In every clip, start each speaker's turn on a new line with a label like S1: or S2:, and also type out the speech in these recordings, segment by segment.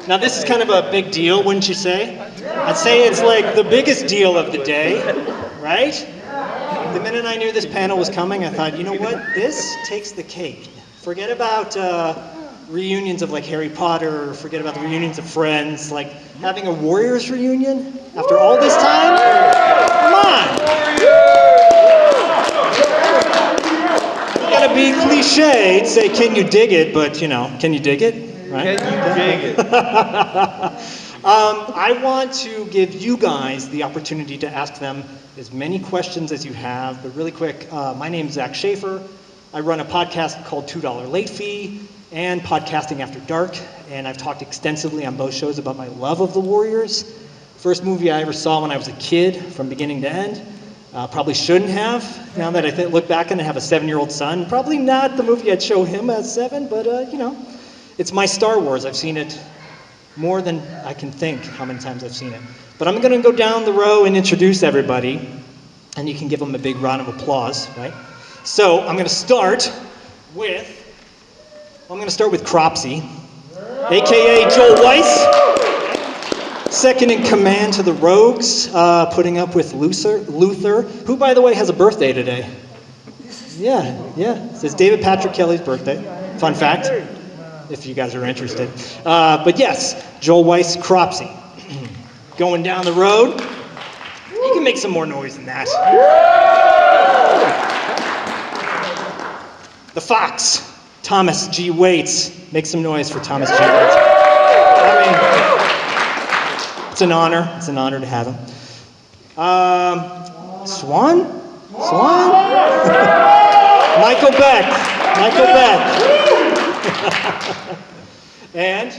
S1: Now this is kind of a big deal, wouldn't you say? I'd say it's like the biggest deal of the day, right? The minute I knew this panel was coming, I thought, you know what? This takes the cake. Forget about reunions of like Harry Potter, forget about the reunions of Friends, like having a Warriors reunion after all this time? Come on! You gotta be cliche, say, can you dig it? But, you know, can you dig it? Right?
S2: Can you dig it?
S1: I want to give you guys the opportunity to ask them as many questions as you have, but really quick, my name is Zack Schaefer. I run a podcast called $2 Late Fee and Podcasting After Dark, and I've talked extensively on both shows about my love of the Warriors. First movie I ever saw when I was a kid, from beginning to end. Probably shouldn't have, now that I look back and I have a 7-year-old son. Probably not the movie I'd show him at 7, but you know, it's my Star Wars. I've seen it more than I can think how many times I've seen it. But I'm going to go down the row and introduce everybody, and you can give them a big round of applause, right? So I'm going to start with Cropsy, aka Joel Weiss, second in command to the Rogues, putting up with Luther, who, by the way, has a birthday today. Yeah, it's David Patrick Kelly's birthday. Fun fact, if you guys are interested. But yes, Joel Weiss, Cropsy. Going down the road. You can make some more noise than that. The Fox, Thomas G. Waits. Make some noise for Thomas G. Waits. I mean, it's an honor. It's an honor to have him. Swan? Michael Beck. And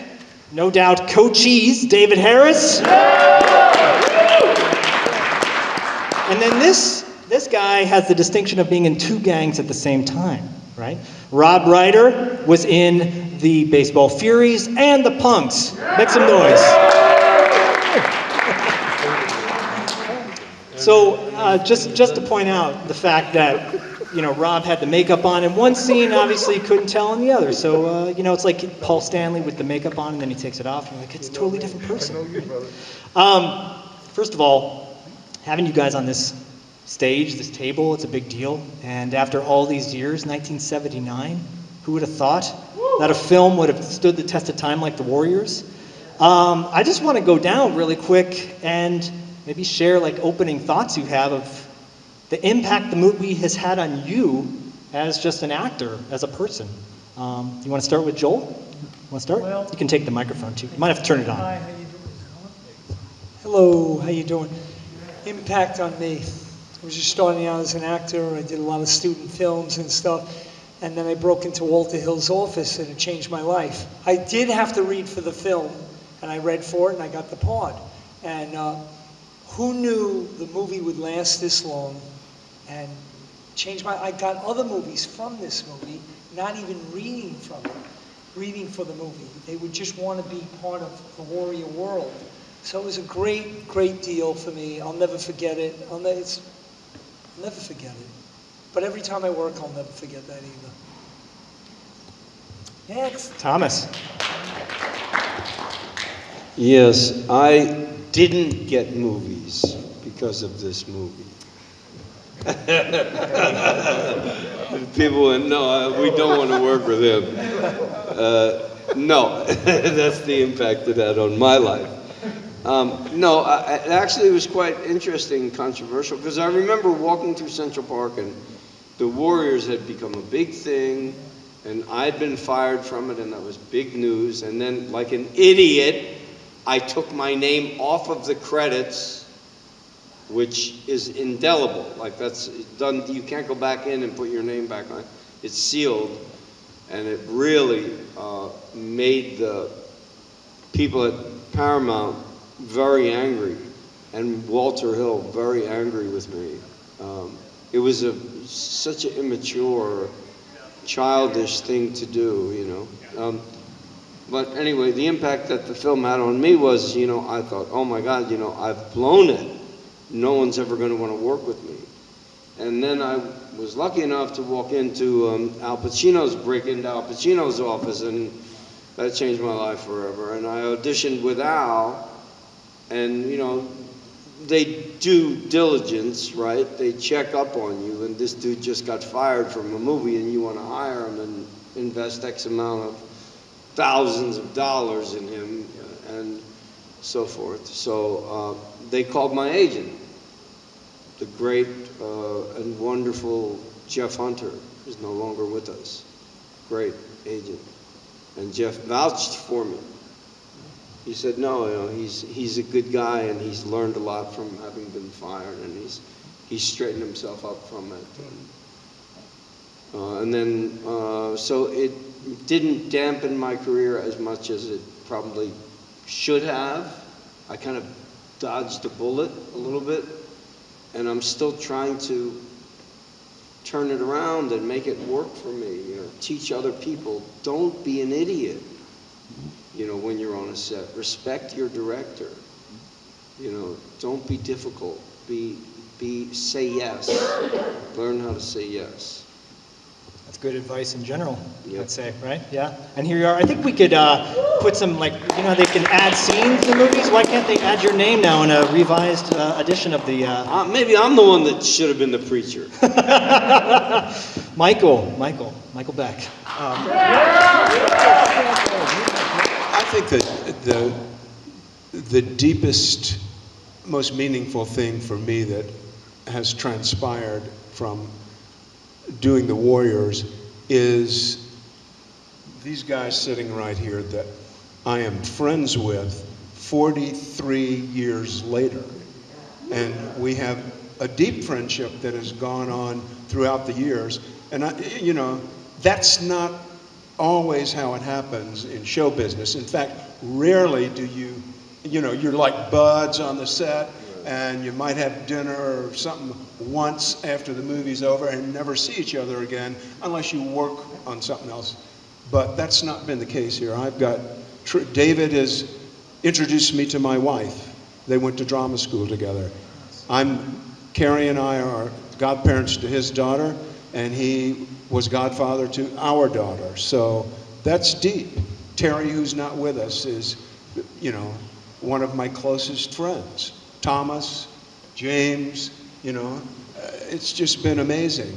S1: no doubt Co-Cheese, David Harris. And then this guy has the distinction of being in 2 gangs at the same time, right? Rob Ryder was in the Baseball Furies and the Punks. Make some noise. So just to point out the fact that, you know, Rob had the makeup on in one scene, obviously you couldn't tell in the other. So, you know, it's like Paul Stanley with the makeup on and then he takes it off and you're like, it's a totally different person. First of all, having you guys on this stage, this table, it's a big deal. And after all these years, 1979, who would have thought that a film would have stood the test of time like The Warriors? I just want to go down really quick and maybe share like opening thoughts you have of the impact the movie has had on you as just an actor, as a person. You want to start with Joel? Want to start?
S3: Well,
S1: you can take the microphone too. You might have to turn it on.
S3: Hi, how you doing? Hello, how you doing? Impact on me. I was just starting out as an actor. I did a lot of student films and stuff. And then I broke into Walter Hill's office and it changed my life. I did have to read for the film, and I read for it and I got the part. And who knew the movie would last this long and change my... I got other movies from this movie, not even reading from it, reading for the movie. They would just want to be part of the Warrior world. So it was a great, great deal for me. I'll never forget it. I'll never forget it. But every time I work, I'll never forget that either. Next.
S1: Thomas.
S2: Yes, I didn't get movies because of this movie. People went, no, we don't want to work with him. No, that's the impact it had on my life. No, it actually was quite interesting and controversial because I remember walking through Central Park and the Warriors had become a big thing and I'd been fired from it and that was big news. And then like an idiot, I took my name off of the credits, which is indelible. Like that's done, you can't go back in and put your name back on. It's sealed. And it really made the people at Paramount very angry, and Walter Hill very angry with me. It was such an immature, childish thing to do, you know. But anyway, the impact that the film had on me was, you know, I thought, oh my God, you know, I've blown it. No one's ever going to want to work with me. And then I was lucky enough to walk into break into Al Pacino's office, and That changed my life forever. And I auditioned with Al, and they do diligence, right? They check up on you, and this dude just got fired from a movie, and you want to hire him and invest X amount of thousands of dollars in him, and so forth. So they called my agent, the great and wonderful Jeff Hunter, who's no longer with us. Great agent. And Jeff vouched for me. He said, no, he's a good guy, and he's learned a lot from having been fired, and he's straightened himself up from it. And then, so it didn't dampen my career as much as it probably should have. I kind of dodged a bullet a little bit, and I'm still trying to turn it around and make it work for me. Teach other people. Don't be an idiot. When you're on a set, respect your director. Don't be difficult. Say yes. Learn how to say yes.
S1: That's good advice in general,
S2: Yep.
S1: I'd say, right? Yeah. And here you are. I think we could put some, they can add scenes to movies. Why can't they add your name now in a revised edition of the...
S2: Maybe I'm the one that should have been the preacher.
S1: Michael Beck.
S4: I think that the deepest, most meaningful thing for me that has transpired from doing The Warriors is these guys sitting right here that I am friends with 43 years later. And we have a deep friendship that has gone on throughout the years. And that's not always how it happens in show business. In fact, rarely do you're like buds on the set, and you might have dinner or something once after the movie's over and never see each other again unless you work on something else. But that's not been the case here. David has introduced me to my wife. They went to drama school together. Carrie and I are godparents to his daughter, and he was godfather to our daughter. So that's deep. Terry, who's not with us, is, one of my closest friends. Thomas, James, it's just been amazing,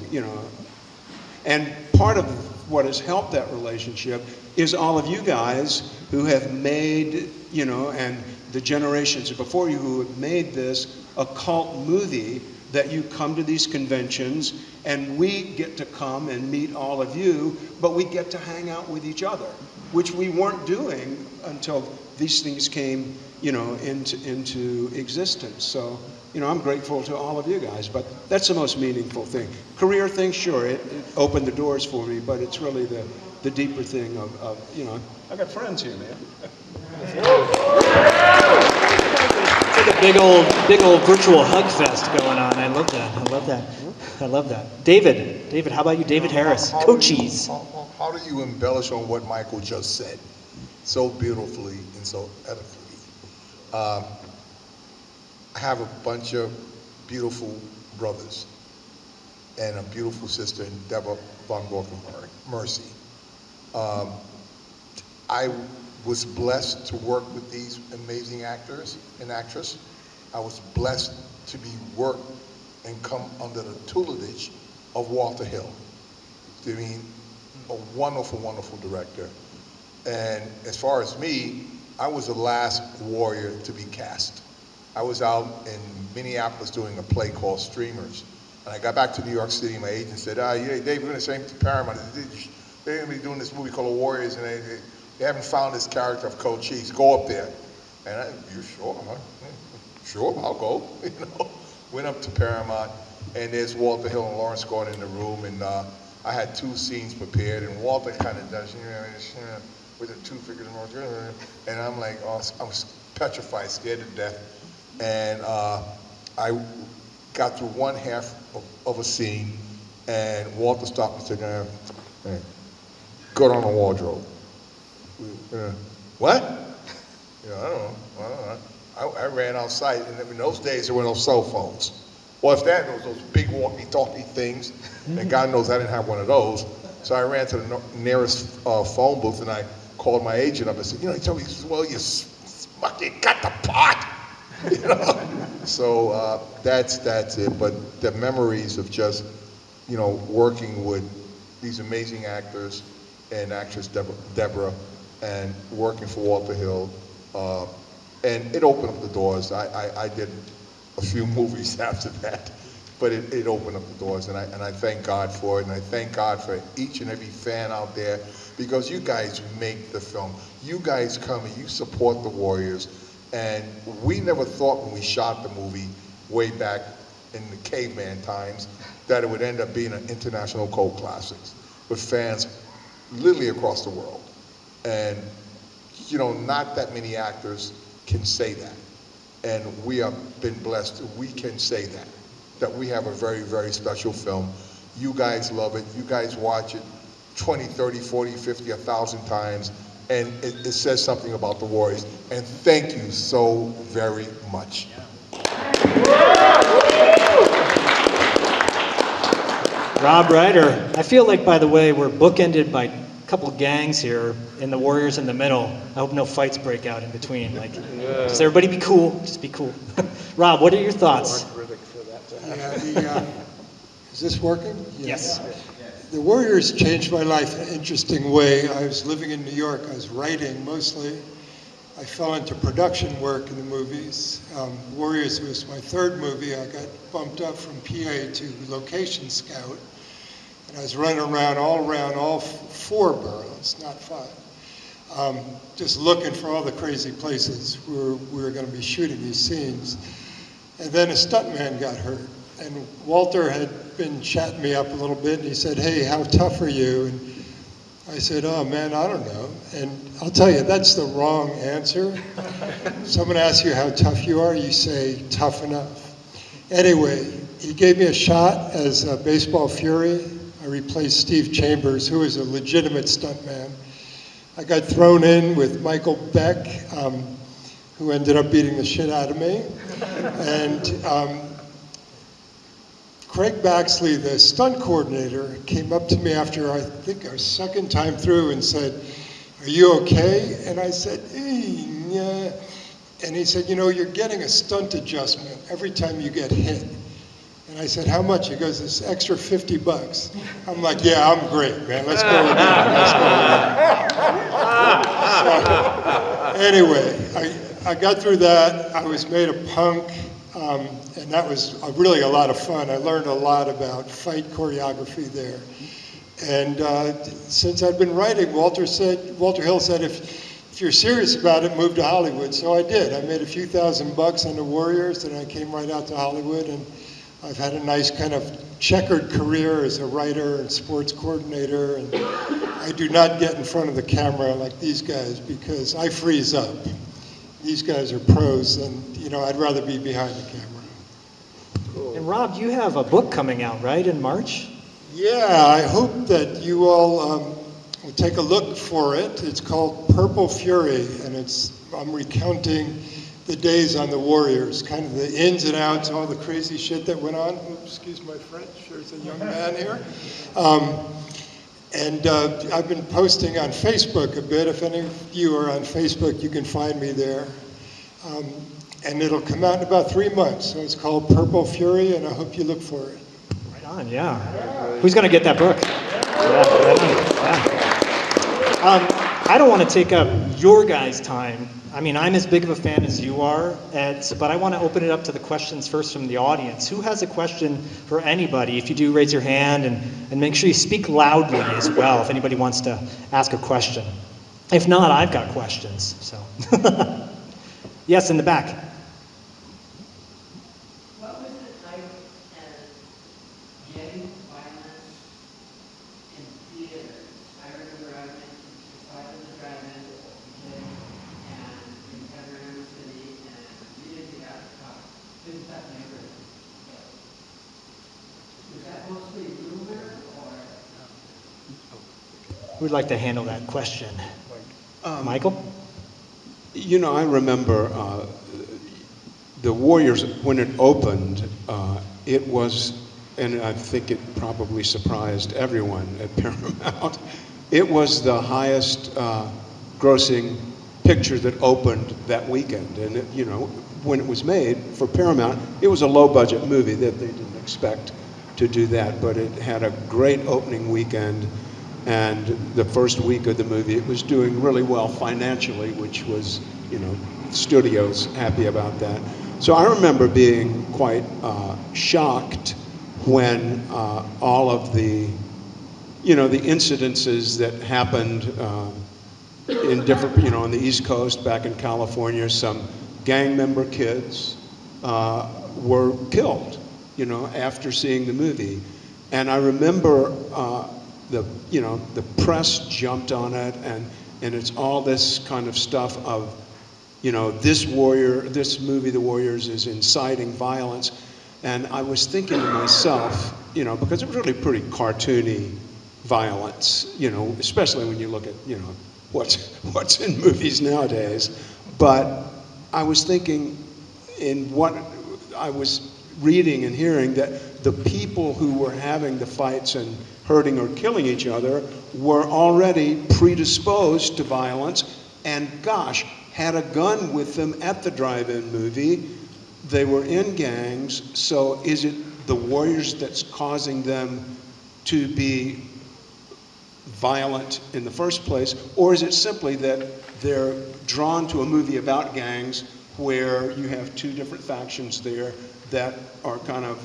S4: And part of what has helped that relationship is all of you guys who have made, and the generations before you who have made this a cult movie, that you come to these conventions and we get to come and meet all of you, but we get to hang out with each other, which we weren't doing until these things came, into existence. So, I'm grateful to all of you guys, but that's the most meaningful thing. Career thing, sure, it opened the doors for me, but it's really the deeper thing of I got friends here, man.
S1: It's like a big old virtual hug fest going on. I love that. David, how about you? David Harris, Cochise.
S5: How do you embellish on what Michael just said so beautifully and so eloquently? I have a bunch of beautiful brothers and a beautiful sister, Deborah von Mercy. I was blessed to work with these amazing actors and actresses. I was blessed to work and come under the tutelage of Walter Hill. I mean, a wonderful, wonderful director. And as far as me, I was the last warrior to be cast. I was out in Minneapolis doing a play called Streamers. And I got back to New York City, my agent said, yeah, Dave, we're going to send to Paramount. They're going to be doing this movie called The Warriors, and they haven't found this character of Cochise. Go up there. And you sure? Huh? Sure, I'll go. Went up to Paramount, and there's Walter Hill and Lawrence Gordon in the room, and I had 2 scenes prepared, and Walter kind of does, with the 2 figures, and I'm like, I was petrified, scared to death, and I got through one half of a scene, and Walter stopped and said, hey, go down the wardrobe. What? I don't know. I ran outside, and in those days there were no cell phones. Well, if that, those big walkie-talkie things, and God knows I didn't have one of those. So I ran to the nearest phone booth, and I called my agent up and said, he told me, he says, well, you fucking got the part. So that's it. But the memories of just, working with these amazing actors and actress Deborah and working for Walter Hill, and it opened up the doors. I did a few movies after that, but it opened up the doors, and I thank God for it, and I thank God for each and every fan out there, because you guys make the film. You guys come and you support the Warriors, and we never thought when we shot the movie way back in the caveman times that it would end up being an international cult classics with fans literally across the world. And not that many actors can say that. And we have been blessed, we can say that we have a very, very special film. You guys love it, you guys watch it 20, 30, 40, 50, 1,000 times, and it says something about the Warriors. And thank you so very much.
S1: Rob, Ryder, I feel like, by the way, we're bookended by a couple gangs here, and the Warriors in the middle. I hope no fights break out in between. Just everybody be cool. Just be cool. Rob, what are your thoughts?
S6: Is this working? Yeah.
S1: Yes.
S6: The Warriors changed my life in an interesting way. I was living in New York. I was writing mostly. I fell into production work in the movies. Warriors was my third movie. I got bumped up from PA to location scout. And I was running around all 4 boroughs, not 5, just looking for all the crazy places where we were going to be shooting these scenes. And then a stuntman got hurt. And Walter had been chatting me up a little bit, and he said, hey, how tough are you? And I said, oh man, I don't know. And I'll tell you, that's the wrong answer. Someone asks you how tough you are, you say, tough enough. Anyway, he gave me a shot as a Baseball Fury. I replaced Steve Chambers, who was a legitimate stuntman. I got thrown in with Michael Beck, who ended up beating the shit out of me. And Craig Baxley, the stunt coordinator, came up to me after, I think, our second time through and said, are you okay? And I said, yeah. And he said, you're getting a stunt adjustment every time you get hit. And I said, how much? He goes, this extra $50. I'm like, yeah, I'm great, man. Let's go again. So, anyway, I got through that. I was made a punk. And that was really a lot of fun. I learned a lot about fight choreography there. And since I'd been writing, Walter Hill said, if you're serious about it, move to Hollywood. So I did. I made a few $1,000 on the Warriors, and I came right out to Hollywood. And I've had a nice kind of checkered career as a writer and sports coordinator. And I do not get in front of the camera like these guys because I freeze up. These guys are pros, and I'd rather be behind the camera.
S1: Cool. And Rob, you have a book coming out, right, in March?
S6: Yeah, I hope that you all will take a look for it. It's called Purple Fury, and I'm recounting the days on the Warriors, kind of the ins and outs, all the crazy shit that went on. Oops, excuse my French, there's a young man here. And I've been posting on Facebook a bit. If any of you are on Facebook, you can find me there. And it'll come out in about 3 months. So it's called Purple Fury, and I hope you look for it.
S1: Right on, yeah. Who's going to get that book? Yeah, right on. Yeah. I don't want to take up your guys' time. I mean, I'm as big of a fan as you are, but I want to open it up to the questions first from the audience. Who has a question for anybody? If you do, raise your hand, and make sure you speak loudly as well if anybody wants to ask a question. If not, I've got questions. So, yes, in the back.
S7: What was it like as gang violence in theaters? I remember I went to Fight of the Dragon and in Pasadena City, and we didn't get out of the car. Didn't that neighborhood? Was that mostly rumor or?
S1: Who would like to handle that question? Michael?
S4: I remember the Warriors, when it opened, it was, and I think it probably surprised everyone at Paramount, it was the highest grossing picture that opened that weekend. And, when it was made for Paramount, it was a low-budget movie that they didn't expect to do that, but it had a great opening weekend. And the first week of the movie, it was doing really well financially, which was, studios happy about that. So I remember being quite shocked when all of the, the incidences that happened in different, on the East Coast, back in California, some gang member kids were killed, after seeing the movie. And I remember the press jumped on it, and it's all this kind of stuff of, this movie, The Warriors, is inciting violence. And I was thinking to myself, because it was really pretty cartoony violence, especially when you look at, what's in movies nowadays. But I was thinking in what I was reading and hearing, that the people who were having the fights and hurting or killing each other were already predisposed to violence, and gosh, had a gun with them at the drive-in movie. They were in gangs. So is it the Warriors that's causing them to be violent in the first place, or is it simply that they're drawn to a movie about gangs where you have two different factions there that are kind of,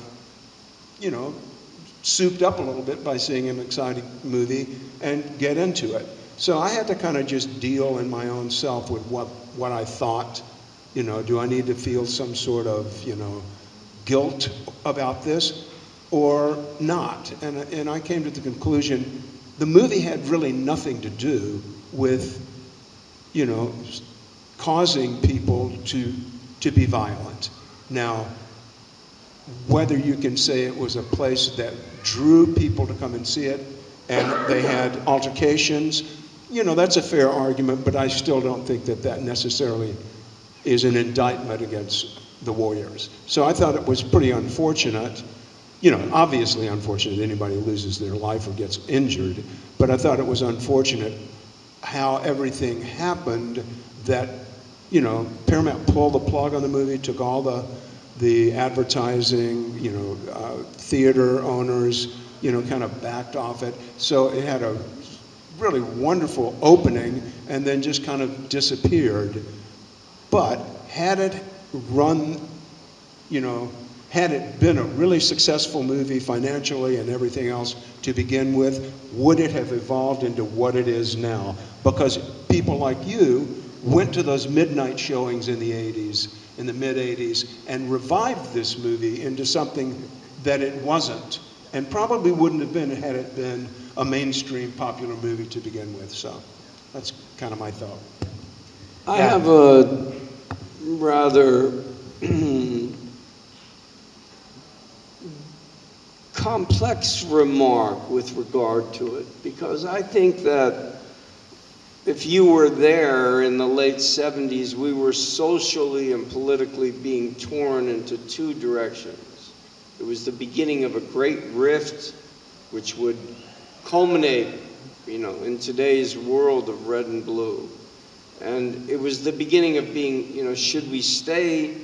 S4: souped up a little bit by seeing an exciting movie and get into it? So I had to kind of just deal in my own self with what I thought, do I need to feel some sort of, guilt about this or not? And I came to the conclusion the movie had really nothing to do with, causing people to be violent. Now, whether you can say it was a place that drew people to come and see it, and they had altercations, that's a fair argument, but I still don't think that necessarily is an indictment against the Warriors. So I thought it was pretty unfortunate, obviously unfortunate anybody who loses their life or gets injured, but I thought it was unfortunate how everything happened, that, Paramount pulled the plug on the movie, took all the advertising, theater owners, kind of backed off it. So it had a really wonderful opening and then just kind of disappeared. But had it run, had it been a really successful movie financially and everything else to begin with, would it have evolved into what it is now? Because people like you went to those midnight showings in the 80s, in the mid-80s, and revived this movie into something that it wasn't, and probably wouldn't have been had it been a mainstream popular movie to begin with. So that's kind of my thought.
S2: I have a rather complex remark with regard to it, because I think that if you were there in the late 70s, we were socially and politically being torn into two directions. It was the beginning of a great rift, which would culminate, in today's world of red and blue. And it was the beginning of being, should we stay,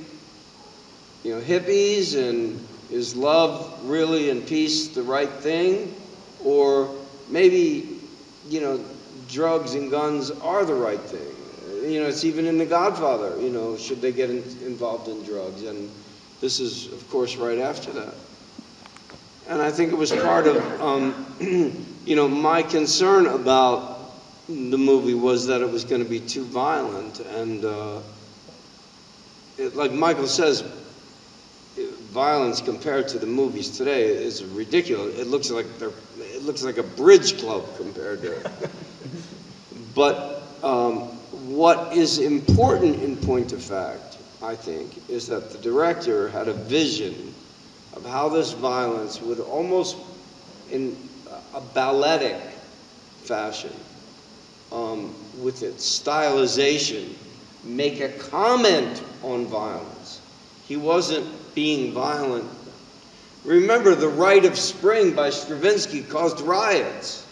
S2: hippies, and is love really and peace the right thing? Or maybe, drugs and guns are the right thing. It's even in The Godfather, should they get involved in drugs? And this is, of course, right after that. And I think it was part of, my concern about the movie was that it was going to be too violent. And like Michael says, violence compared to the movies today is ridiculous. It looks like a bridge club compared to it. But what is important in point of fact, I think, is that the director had a vision of how this violence would almost in a balletic fashion, with its stylization, make a comment on violence. He wasn't being violent. Remember, The Rite of Spring by Stravinsky caused riots,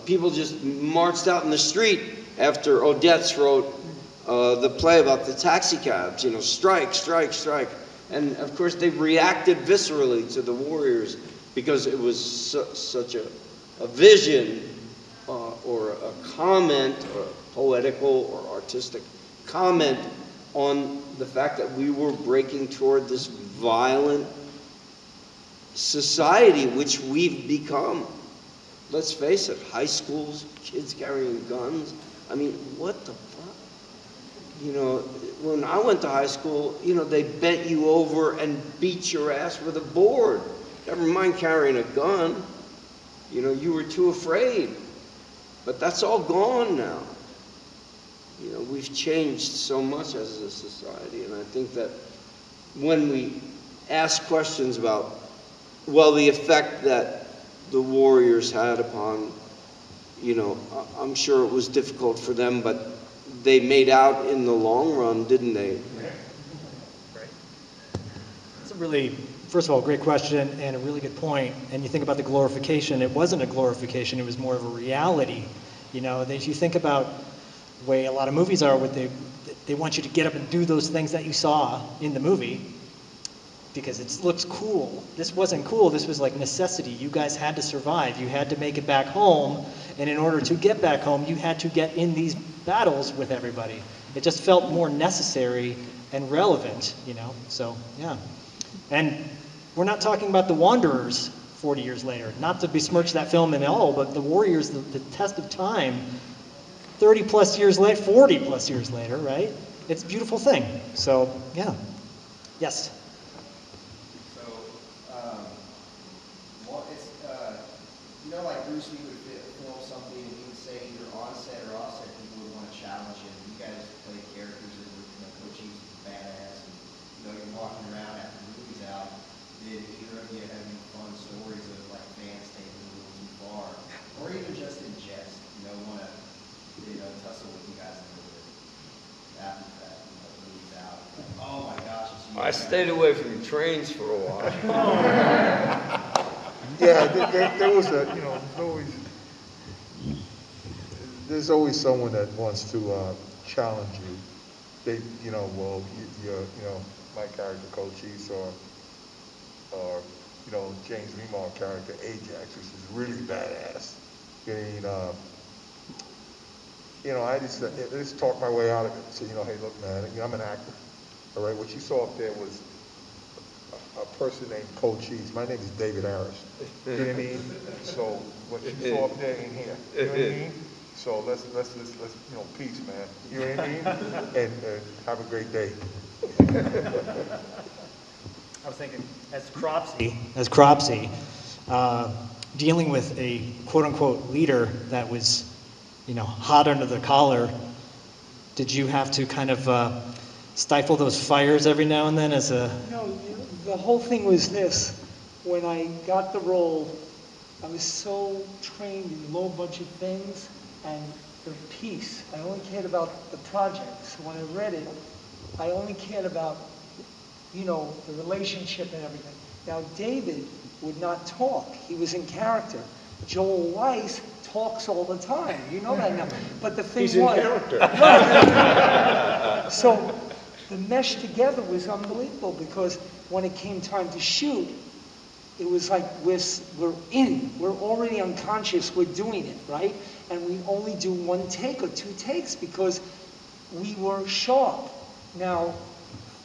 S2: People just marched out in the street after Odets wrote the play about the taxi cabs, you know, strike, strike, strike. And of course they reacted viscerally to the Warriors because it was such a vision or a comment, or a poetical or artistic comment on the fact that we were breaking toward this violent society which we've become. Let's face it, high schools, kids carrying guns. I mean, what the fuck? You know, when I went to high school, you know, they bent you over and beat your ass with a board. Never mind carrying a gun. You know, you were too afraid. But that's all gone now. You know, we've changed so much as a society, and I think that when we ask questions about, well, the effect that the Warriors had upon, you know, I'm sure it was difficult for them, but they made out in the long run, didn't they?
S1: Right. It's a really, first of all, great question and a really good point. And you think about the glorification, it wasn't a glorification, it was more of a reality. You know, if you think about the way a lot of movies are, they want you to get up and do those things that you saw in the movie because it looks cool. This wasn't cool, this was like necessity. You guys had to survive, you had to make it back home, and in order to get back home, you had to get in these battles with everybody. It just felt more necessary and relevant, you know, so yeah. And we're not talking about the Wanderers 40 years later, not to besmirch that film at all, but the Warriors, the test of time, 30 plus years later, 40 plus years later, right? It's a beautiful thing, so yeah. Yes?
S8: You know, like Bruce Lee would film something and he would say either on set or off set, people would want to challenge him. You guys play characters and, you know, Coach E's badass, and, you know, you're walking around after the movie's out. Did either of you have any fun stories of, like, fans taking it a little too far? Or even just in jest, you know, want to, you know, tussle with you guys a little bit after that, you know, the movie's out. Like, oh my gosh, it's you.
S2: I stayed away from trains for a while.
S5: Yeah, there was a, you know, there's always someone that wants to challenge you. They, you know, well, you know, my character, Coach East, or you know, James Remar character, Ajax, which is really badass. You know, I just talked my way out of it. So, you know, hey, look, man, you know, I'm an actor. All right, what you saw up there was a person named Coach East. My name is David Harris. You know what I mean? So what you saw up there in here. You know what I mean? So let's you know, peace, man. You know what I mean? And have a great day.
S1: I was thinking, as Cropsey, dealing with a quote-unquote leader that was, you know, hot under the collar, did you have to kind of stifle those fires every now and then as a...
S3: No, the whole thing was this. When I got the role, I was so trained in a low budget things and the piece. I only cared about the project. So when I read it, I only cared about, you know, the relationship and everything. Now, David would not talk. He was in character. Joel Weiss talks all the time. You know that now. But the thing
S4: He's
S3: was...
S4: in character.
S3: Right. So the mesh together was unbelievable because when it came time to shoot, it was like we're already unconscious, we're doing it, right? And we only do one take or two takes because we were sharp. Now,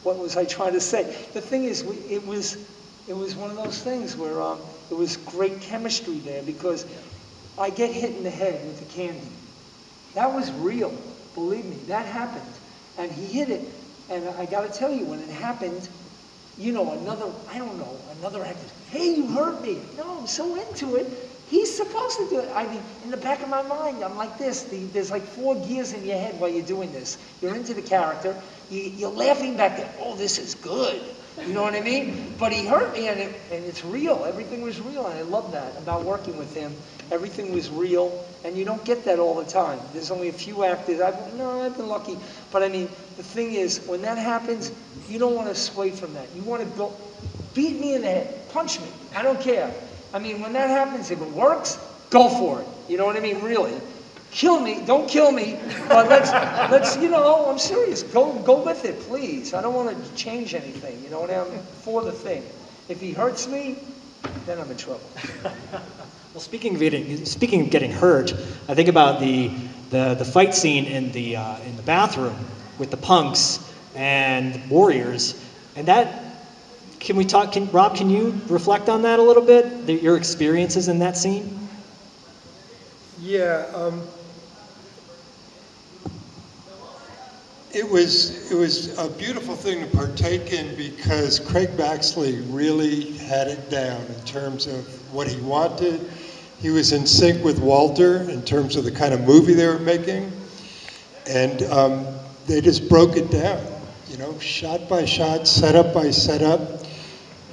S3: what was I trying to say? The thing is, it was one of those things where it was great chemistry there because I get hit in the head with the candy. That was real, believe me, that happened. And he hit it, and I gotta tell you, when it happened, you know, another actor, hey, you hurt me. No, I'm so into it. He's supposed to do it. I mean, in the back of my mind, I'm like this. There's like 4 gears in your head while you're doing this. You're into the character. You're laughing back there. Oh, this is good. You know what I mean? But he hurt me, and it's real. Everything was real, and I love that about working with him. Everything was real, and you don't get that all the time. There's only a few actors. I've been lucky. But I mean, the thing is, when that happens, you don't want to sway from that. You want to go, beat me in the head, punch me. I don't care. I mean, when that happens, if it works, go for it. You know what I mean? Really. Kill me, don't kill me, but let's, you know, I'm serious. Go with it, please. I don't want to change anything, you know what I mean? I'm for the thing. If he hurts me, then I'm in trouble.
S1: Well, speaking of getting hurt, I think about the fight scene in the bathroom with the punks and warriors, and that. Can we talk? Rob, can you reflect on that a little bit? Your experiences in that scene?
S6: Yeah, it was a beautiful thing to partake in because Craig Baxley really had it down in terms of what he wanted. He was in sync with Walter in terms of the kind of movie they were making, and they just broke it down, you know, shot by shot, setup by setup.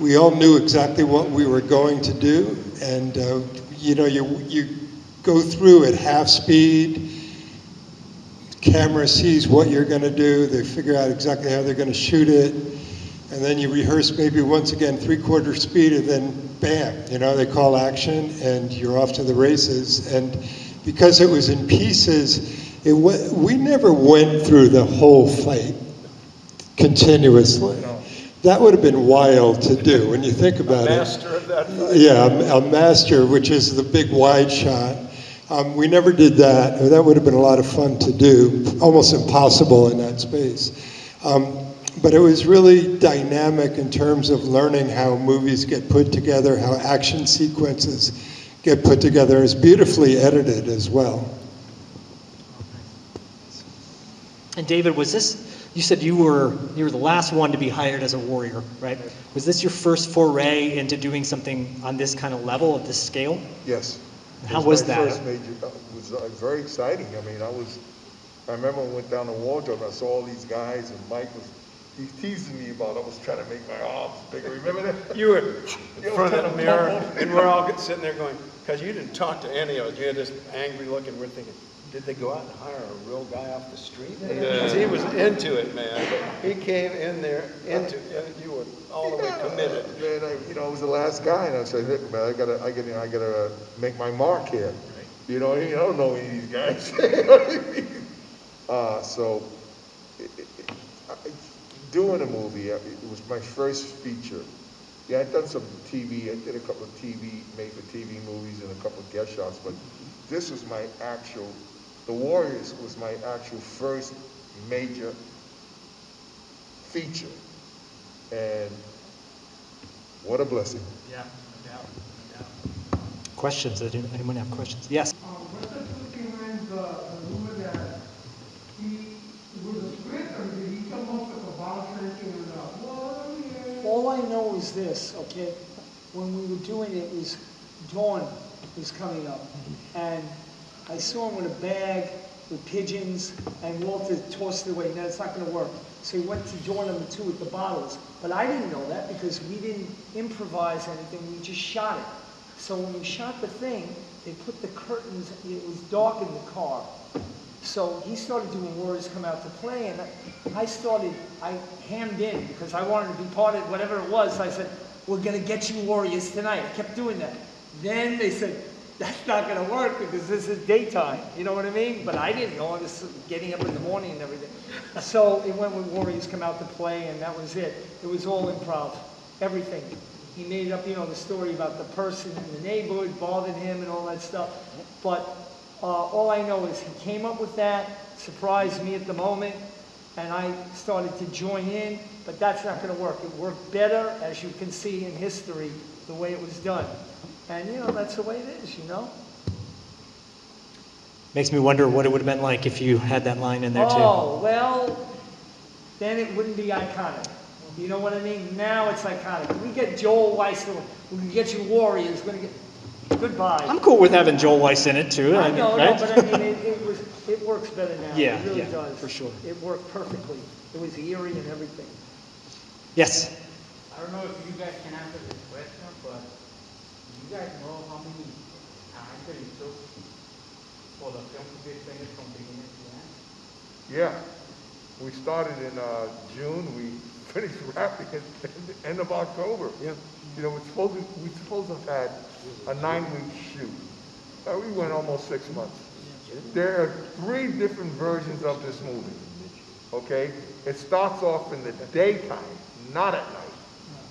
S6: We all knew exactly what we were going to do, and you know, you go through at half speed. Camera sees what you're going to do. They figure out exactly how they're going to shoot it, and then you rehearse maybe once again 3/4 speed, and then bam, you know, they call action, and you're off to the races. And because it was in pieces, we never went through the whole fight continuously. That would have been wild to do when you think about it.
S4: Master of that fight.
S6: Yeah, a master, which is the big wide shot. We never did that. That would have been a lot of fun to do, almost impossible in that space. But it was really dynamic in terms of learning how movies get put together, how action sequences get put together. It's beautifully edited as well.
S1: And David, was this? You said you were the last one to be hired as a warrior, right? Was this your first foray into doing something on this kind of level, of this scale?
S9: Yes.
S1: How was
S9: my
S1: that?
S9: First major, it was very exciting. I mean, I remember when I went down to wardrobe, I saw all these guys, and Mike was, he teasing me about I was trying to make my arms bigger. Remember that?
S4: You were in front of the mirror, and we're all sitting there going, because you didn't talk to any of us. You had this angry look, and we're thinking, did they go out and hire a real guy off the street? Because he was into it, man. He came in there into it. You were all the way committed.
S9: Man, I was the last guy, and I said, look, man, I gotta make my mark here. You know, I don't know any of these guys. You know what I mean? So, doing a movie, it was my first feature. Yeah, I'd done some TV. I did a couple of made-for-TV movies and a couple of guest shots, but this was my actual. The Warriors was my actual first major feature, and what a blessing.
S1: Yeah, no doubt. Questions? Anyone have questions? Yes.
S10: What's the rumor that he was a script, or did he come up with a bottle drinking and Warriors?
S3: All I know is this, okay? When we were doing it, was dawn was coming up, and I saw him with a bag with pigeons, and Walter tossed it away. No, it's not going to work. So he went to door number 2 with the bottles. But I didn't know that because we didn't improvise anything. We just shot it. So when we shot the thing, they put the curtains, it was dark in the car. So he started doing Warriors Come Out to Play, and I hammed in because I wanted to be part of whatever it was. So I said, we're going to get you Warriors tonight. I kept doing that. Then they said, that's not going to work because this is daytime. You know what I mean? But I didn't know. I was getting up in the morning and everything. So it went with Warriors Come Out to Play, and that was it. It was all improv. Everything. He made up, the story about the person in the neighborhood bothered him and all that stuff. But all I know is he came up with that, surprised me at the moment, and I started to join in. But that's not going to work. It worked better, as you can see in history, the way it was done. And, that's the way it is,
S1: Makes me wonder what it would have been like if you had that line in there, too.
S3: Oh, well, then it wouldn't be iconic. You know what I mean? Now it's iconic. We get Joel Weiss, we can get you Warriors, we're going to get... Goodbye.
S1: I'm cool with having Joel Weiss in it, too.
S3: I know,
S1: right?
S3: but I mean, it works better now.
S1: Yeah,
S3: it really
S1: yeah,
S3: does.
S1: for sure.
S3: It worked perfectly. It was eerie and everything.
S1: Yes?
S7: I don't know if you guys can answer this question, but do you guys know how many times it took for the film to be finished from beginning to end?
S9: Yeah, we started in June. We finished wrapping at the end of October.
S4: Yeah.
S9: We're supposed to have had a 9-week shoot. We went almost 6 months. There are 3 different versions of this movie, okay? It starts off in the daytime, not at night.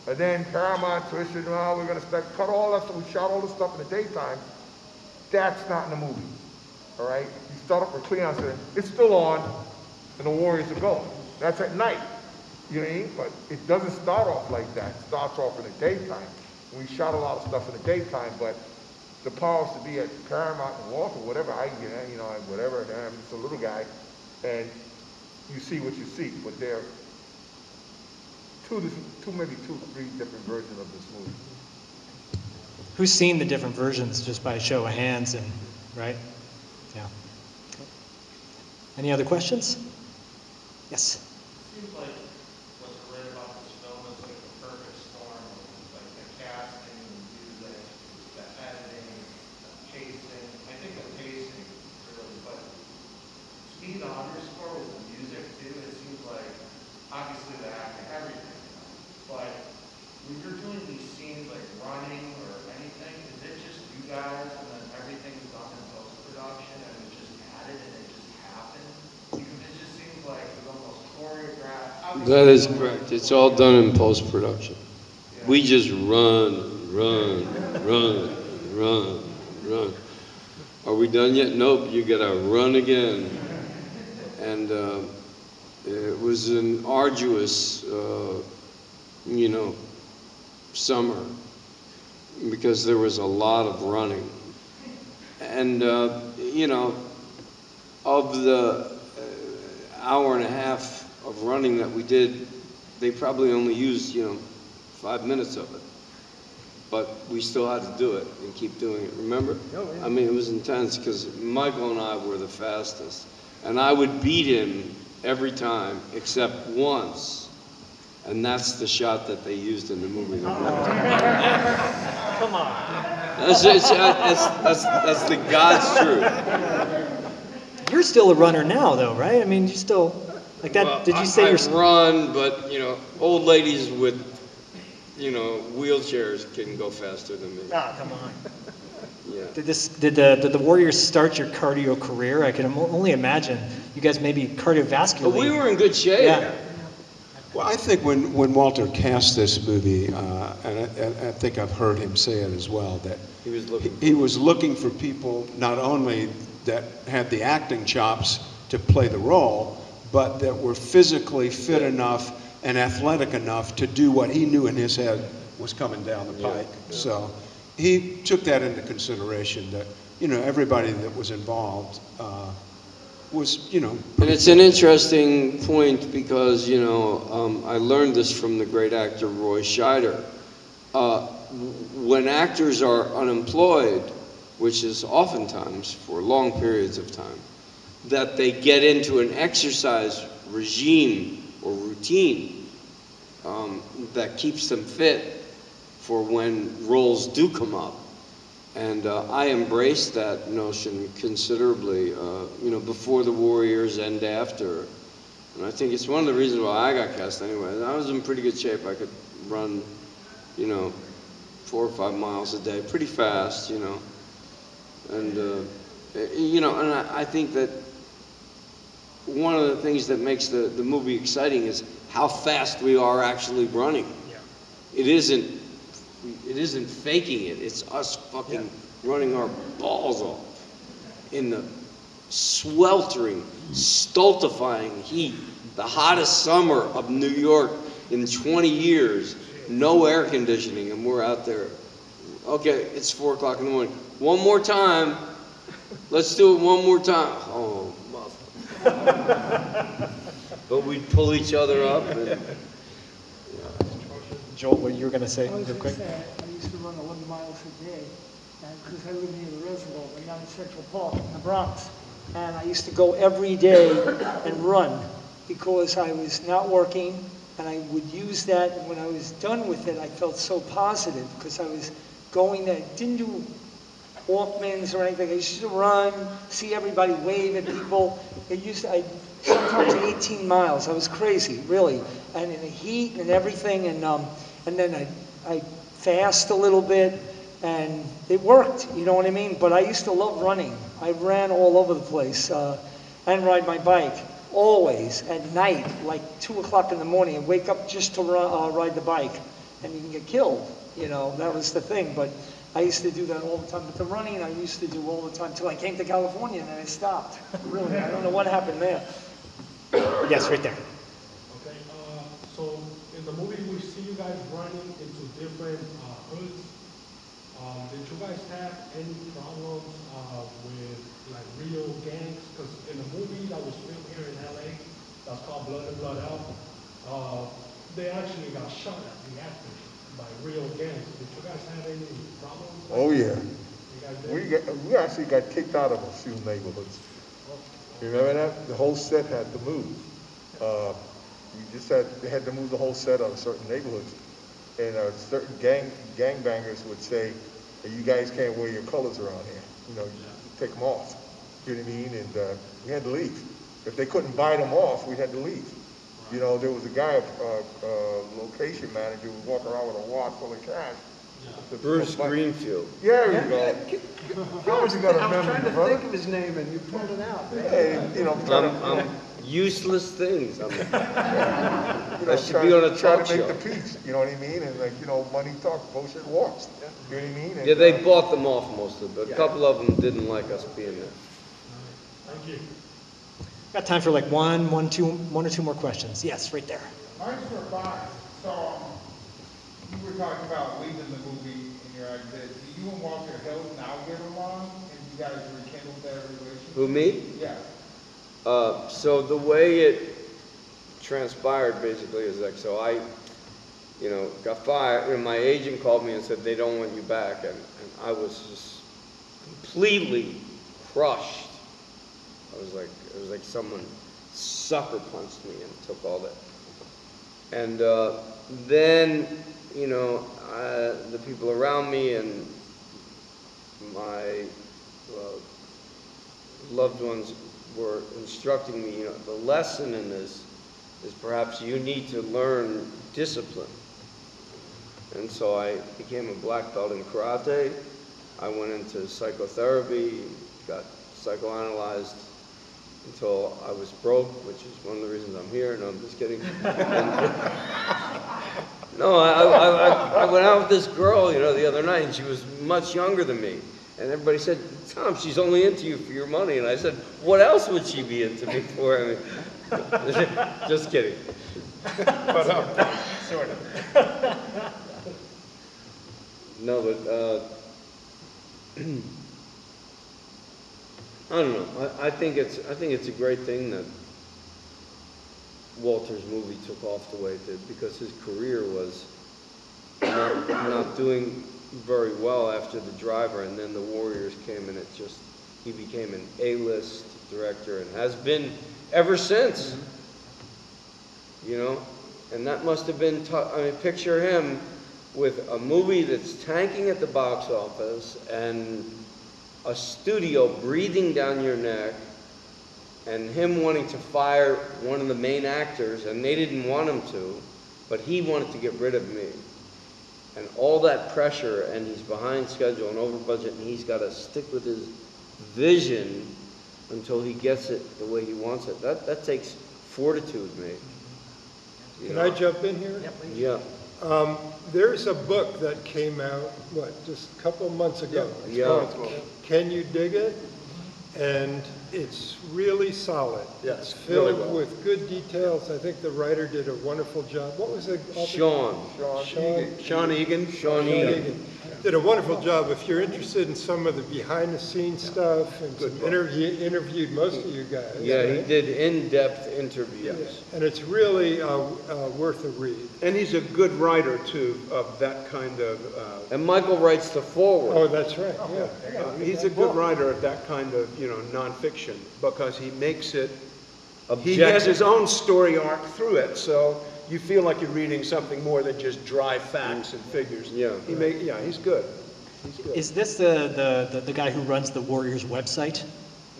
S9: And then Paramount twisted, oh, we're going to cut all that stuff. We shot all this stuff in the daytime. That's not in the movie, all right? You start up with Cleon saying, it's still on, and the Warriors are going. That's at night, you know what I mean? But it doesn't start off like that. It starts off in the daytime. We shot a lot of stuff in the daytime, but the powers to be at Paramount and Walter, whatever, whatever, and I'm just a little guy, and you see what you see, but there are maybe two, 3 different versions of this movie.
S1: Who's seen the different versions just by a show of hands and, right? Yeah. Any other questions? Yes?
S11: Seems like what's great about this film is like the perfect storm of like the casting, the music, the editing, the pacing. I think the pacing really, but speed the underscore with the music too. It seems like obviously the acting, everything, but when you're doing these scenes like running or anything, is it just you guys and then everything's done in post-production and it's just added and it just happened? Because it just seems like it's almost choreographed.
S2: That is correct. It's all done in post-production. Yeah. We just run. Are we done yet? Nope, you gotta run again. And it was an arduous, summer because there was a lot of running. And, of the hour and a half of running that we did, they probably only used, 5 minutes of it. But we still had to do it and keep doing it, remember? Oh, yeah. I mean, it was intense because Michael and I were the fastest. And I would beat him every time except once. And that's the shot that they used in the movie.
S1: Come on.
S2: That's the God's truth.
S1: You're still a runner now, though, right? I mean, you still, like that, well, did you say you're...
S2: I run, but, old ladies with, wheelchairs can go faster than me.
S1: Ah, come on.
S2: Yeah.
S1: Did the Warriors start your cardio career? I can only imagine. You guys maybe cardiovascularly.
S2: But we were in good shape.
S1: Yeah.
S4: Well, I think when Walter cast this movie, and I think I've heard him say it as well, that he was looking for people not only that had the acting chops to play the role, but that were physically fit enough and athletic enough to do what he knew in his head was coming down the pike. Yeah. So he took that into consideration, that everybody that was involved was,
S2: And it's an interesting point because, I learned this from the great actor Roy Scheider. When actors are unemployed, which is oftentimes for long periods of time, that they get into an exercise regime or routine that keeps them fit for when roles do come up. And I embraced that notion considerably, before the Warriors and after. And I think it's one of the reasons why I got cast anyway. I was in pretty good shape. I could run, 4 or 5 miles a day, pretty fast, And, and I think that one of the things that makes the movie exciting is how fast we are actually running. Yeah. It isn't faking it. It's us fucking running our balls off in the sweltering, stultifying heat, the hottest summer of New York in 20 years, no air conditioning, and we're out there. Okay, it's 4 o'clock in the morning. One more time. Let's do it one more time. Oh, mother. But we'd pull each other up. And,
S1: Joel, what you were going to say?
S3: I was going to say, I used to run 11 miles a day because I live near the reservoir, but not in Central Park in the Bronx. And I used to go every day and run because I was not working, and I would use that. And when I was done with it, I felt so positive because I was going there. Didn't do Walkmans or anything. I used to run, see everybody wave at people. Sometimes 18 miles. I was crazy, really. And in the heat and everything, and then I fast a little bit, and it worked, you know what I mean? But I used to love running. I ran all over the place and ride my bike, always, at night, like 2 o'clock in the morning, and wake up just to ride the bike, and you can get killed, you know, that was the thing. But I used to do that all the time. But the running I used to do all the time till I came to California, and then I stopped. Really, I don't know what happened there.
S1: Yes, right there.
S12: Okay, so in the movie we see you guys running into different hoods. Did you guys have any problems with like real gangs? Because in the movie that was filmed here in LA, that's called Blood and Blood Out, they actually got shot at the actors by real gangs. Did you guys have any problems?
S9: Oh yeah.
S12: You guys did?
S9: We actually got kicked out of a few neighborhoods. You remember that? The whole set had to move. They had to move the whole set out of certain neighborhoods. And certain gangbangers would say, hey, you guys can't wear your colors around here. You know, take them off. You know what I mean? And we had to leave. If they couldn't buy them off, we had to leave. You know, there was a guy, location manager, who would walk around with a wad full of cash.
S2: Bruce Greenfield.
S9: Yeah, there you go. How was you gonna
S4: I was
S9: remember,
S4: trying to
S9: brother?
S4: think of his name, and you pulled it out.
S9: Yeah, you know,
S2: Useless things.
S9: you know,
S2: I should be on a
S9: try
S2: talk
S9: to make
S2: show.
S9: the peace. You know what I mean? And like, you know, money talks, bullshit walks. You know what I mean? And,
S2: Yeah, they bought them off most of them. A couple of them didn't like us being there.
S12: Thank you.
S1: Got time for like one or two more questions. Yes, right there.
S13: Mine's for Box. So, you were talking about leaving the movie in your exit. Do you and Walter Hill now get along? And you guys rekindled that relationship?
S2: Who, me?
S13: Yeah.
S2: So the way it transpired basically is like, so I, you know, got fired, and my agent called me and said they don't want you back, and I was just completely crushed. It was like someone sucker punched me and took all that. And then, you know, the people around me and my loved ones were instructing me, you know, the lesson in this is perhaps you need to learn discipline. And so I became a black belt in karate. I went into psychotherapy, got psychoanalyzed until I was broke, which is one of the reasons I'm here. No, I'm just kidding. No, I went out with this girl, you know, the other night, and she was much younger than me. And everybody said, Tom, she's only into you for your money. And I said, what else would she be into me for? I mean, just kidding.
S13: But, sort of.
S2: No, but, I don't know. I think it's a great thing that Walter's movie took off the way it did, because his career was not doing very well after The Driver, and then The Warriors came, and he became an A-list director and has been ever since. You know, and that must have been tough. I mean, picture him with a movie that's tanking at the box office and a studio breathing down your neck, and him wanting to fire one of the main actors, and they didn't want him to, but he wanted to get rid of me. And all that pressure, and he's behind schedule and over budget, and he's got to stick with his vision until he gets it the way he wants it. That takes fortitude, mate.
S6: Can I jump in here?
S2: Yeah.
S6: There's a book that came out, just a couple of months ago. It's called Can You Dig It? And it's really solid.
S4: Yes,
S6: It's filled
S4: really well.
S6: with good details. I think the writer did a wonderful job. What was the author?
S2: Sean Egan.
S6: Did a wonderful job. If you're interested in some of the behind-the-scenes stuff, and some interviewed most of you guys.
S2: Yeah, he
S6: right?
S2: did in-depth interviews.
S6: And it's really worth a read.
S4: And he's a good writer, too, of that kind of...
S2: And Michael writes the foreword.
S6: Oh, that's right,
S4: he's a good writer of that kind of, nonfiction, because he makes it... He
S2: Objective.
S4: has his own story arc through it, so you feel like you're reading something more than just dry facts and figures.
S2: Yeah.
S4: He's good. He's good.
S1: Is this the guy who runs the Warriors website?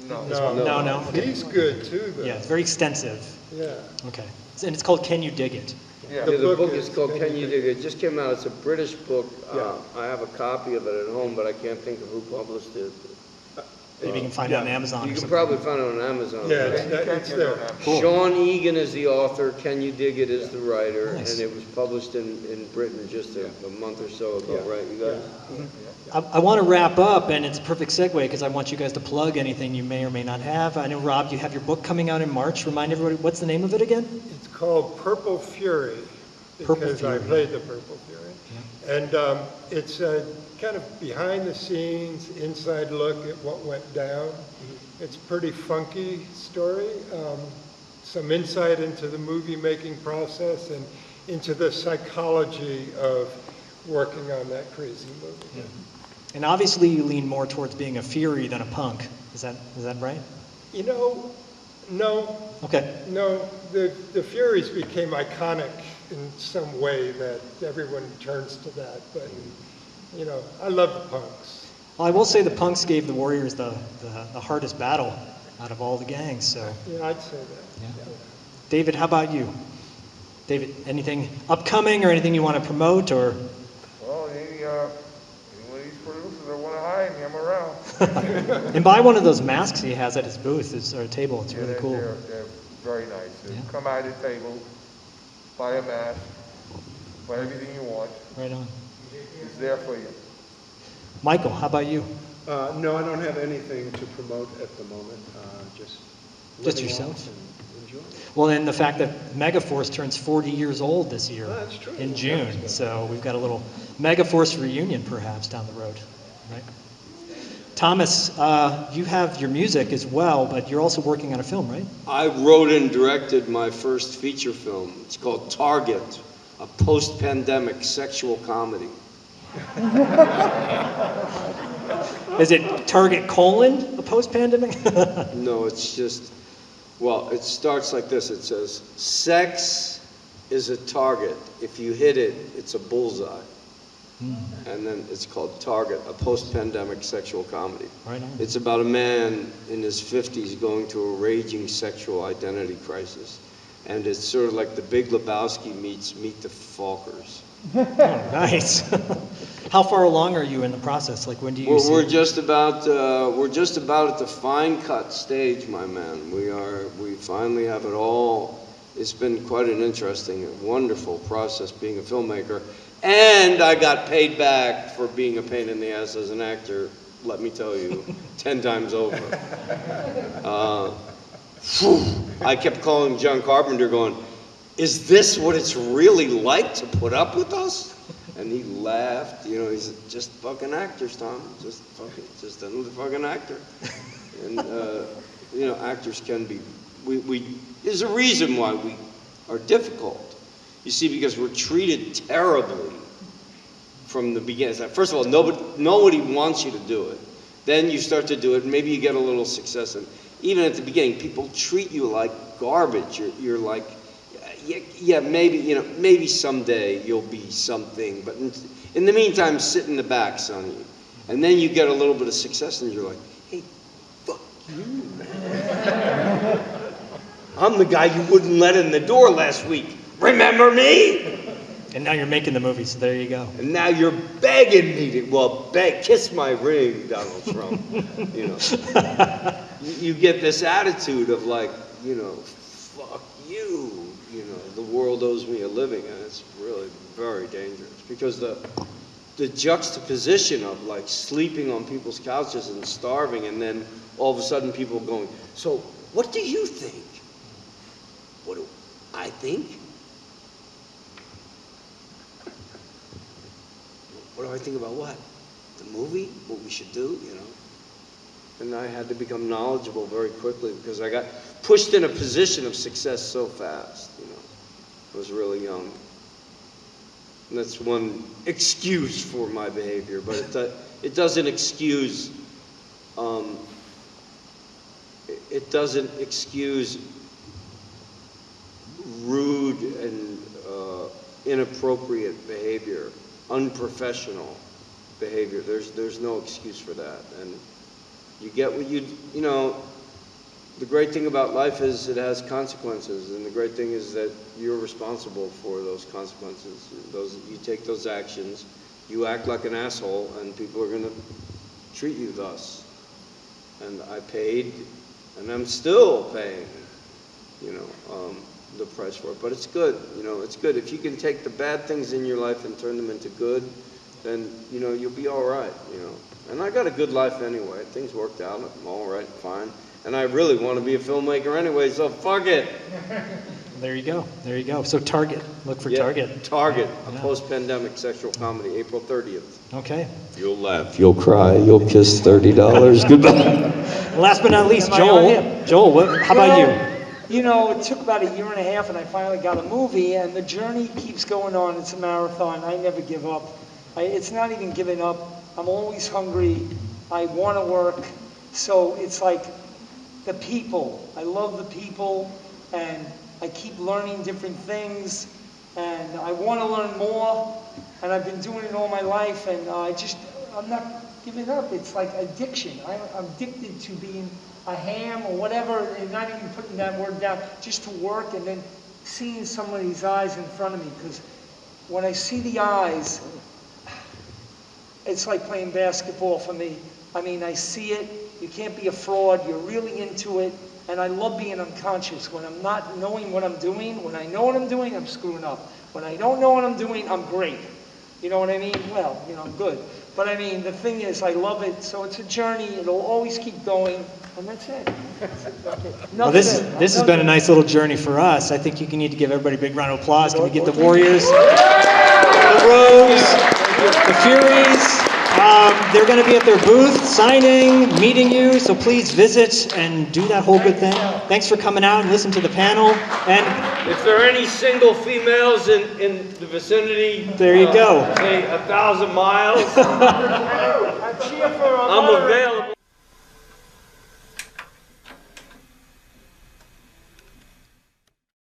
S9: No.
S1: No. Okay.
S6: He's good, too, though.
S1: Yeah, it's very extensive.
S6: Yeah.
S1: Okay. And it's called Can You Dig It?
S2: Yeah, the book is called Can You Dig It? It just came out. It's a British book. I have a copy of it at home, but I can't think of who published it.
S1: Maybe you can find it on Amazon.
S2: You can probably find it on Amazon.
S6: Yeah, it's there.
S1: Cool.
S2: Sean Egan is the author. Can You Dig It is the writer,
S1: Nice.
S2: and it was published in Britain just a month or so ago, right? You guys?
S1: I want to wrap up, and it's a perfect segue because I want you guys to plug anything you may or may not have. I know, Rob, you have your book coming out in March. Remind everybody, what's the name of it again?
S6: It's called Purple Fury, because I played the Purple Fury. And it's a kind of behind the scenes, inside look at what went down. It's a pretty funky story. Some insight into the movie making process and into the psychology of working on that crazy movie.
S1: And obviously you lean more towards being a Fury than a punk. Is that right?
S6: You know, no.
S1: Okay.
S6: No, the Furies became iconic in some way that everyone turns to that. But, you know, I love the punks.
S1: Well, I will say the punks gave the Warriors the hardest battle out of all the gangs. So.
S6: Yeah, I'd say that.
S1: Yeah. David, how about you? David, anything upcoming or anything you want to promote or?
S9: Well, any of these producers that want to hire me, I'm around.
S1: And buy one of those masks he has at his booth or table. It's really cool.
S9: They're very nice.
S1: Yeah.
S9: Come by the table, buy a mask, buy everything you want.
S1: Right on.
S9: It's there for you.
S1: Michael, how about you?
S4: No, I don't have anything to promote at the moment. Just living
S1: yourself?
S4: life and enjoying it.
S1: Well, and the fact that Megaforce turns 40 years old this year
S4: That's true.
S1: in June. So we've got a little Megaforce reunion perhaps down the road, right? Thomas, you have your music as well, but you're also working on a film, right?
S2: I wrote and directed my first feature film. It's called Target, a post-pandemic sexual comedy.
S1: Is it Target : a post-pandemic?
S2: No, it's just, well, it starts like this. It says, sex is a target. If you hit it, it's a bullseye. And then it's called Target, a post-pandemic sexual comedy.
S1: Right on.
S2: It's about a man in his 50s going through a raging sexual identity crisis. And it's sort of like the Big Lebowski meets Meet the Fockers.
S1: Oh, nice. How far along are you in the process? Like, when do you see
S2: We're
S1: it?
S2: just about at the fine cut stage, my man. We finally have it all. It's been quite an interesting and wonderful process being a filmmaker. And I got paid back for being a pain in the ass as an actor, let me tell you, 10 times over. I kept calling John Carpenter going, is this what it's really like to put up with us? And he laughed. You know, he's just fucking actors, Tom. Just another fucking actor. And, you know, actors can be, there's a reason why we are difficult. You see, because we're treated terribly from the beginning. First of all, nobody wants you to do it. Then you start to do it, and maybe you get a little success. And even at the beginning, people treat you like garbage. You're like, yeah, maybe, you know, maybe someday you'll be something. But in the meantime, sit in the back, sonny. And then you get a little bit of success, and you're like, hey, fuck you, man. I'm the guy you wouldn't let in the door last week. Remember me?
S1: And now you're making the movie, so there you go.
S2: And now you're begging me to, kiss my ring, Donald Trump. You know, you get this attitude of like, you know, fuck you. You know, the world owes me a living, and it's really very dangerous because the juxtaposition of like sleeping on people's couches and starving, and then all of a sudden people going, so what do you think? What do I think? What do I think about what? The movie? What we should do, you know? And I had to become knowledgeable very quickly because I got pushed in a position of success so fast, you know. I was really young. And that's one excuse for my behavior, but it doesn't excuse, it doesn't excuse rude and inappropriate behavior. Unprofessional behavior. There's no excuse for that. And you get what you know, the great thing about life is it has consequences, and the great thing is that you're responsible for those consequences. You take those actions, you act like an asshole, and people are going to treat you thus. And I paid, and I'm still paying, the price for it. But it's good, it's good. If you can take the bad things in your life and turn them into good, then, you'll be all right, And I got a good life anyway. Things worked out. I'm all right, fine. And I really want to be a filmmaker anyway, so fuck it.
S1: There you go. There you go. So Target. Look for Target.
S2: Target, a post-pandemic sexual comedy, April 30th.
S1: Okay.
S2: You'll laugh, you'll cry, you'll kiss $30. Goodbye.
S1: Last but not least, Joel. Joel, how about you?
S3: It took about a year and a half, and I finally got a movie, and the journey keeps going on. It's a marathon. I never give up. It's not even giving up. I'm always hungry. I want to work. So it's like the people. I love the people, and I keep learning different things, and I want to learn more, and I've been doing it all my life, and I'm not giving up. It's like addiction. I'm addicted to being a ham or whatever, and not even putting that word down, just to work and then seeing somebody's eyes in front of me, because when I see the eyes, it's like playing basketball for me. I mean, I see it. You can't be a fraud. You're really into it. And I love being unconscious. When I'm not knowing what I'm doing, when I know what I'm doing, I'm screwing up. When I don't know what I'm doing, I'm great. You know what I mean? Well, I'm good. But I mean, the thing is, I love it. So it's a journey. It'll always keep going. And that's it.
S1: Well, this has been a nice little journey for us. I think you need to give everybody a big round of applause. Can we get the Warriors, the Rogues, the Furies? They're going to be at their booth, signing, meeting you, so please visit and do that whole good thing. Thanks for coming out and listening to the panel. And
S2: if there are any single females in the vicinity,
S1: there you go.
S2: Say 1,000 miles, I'm available.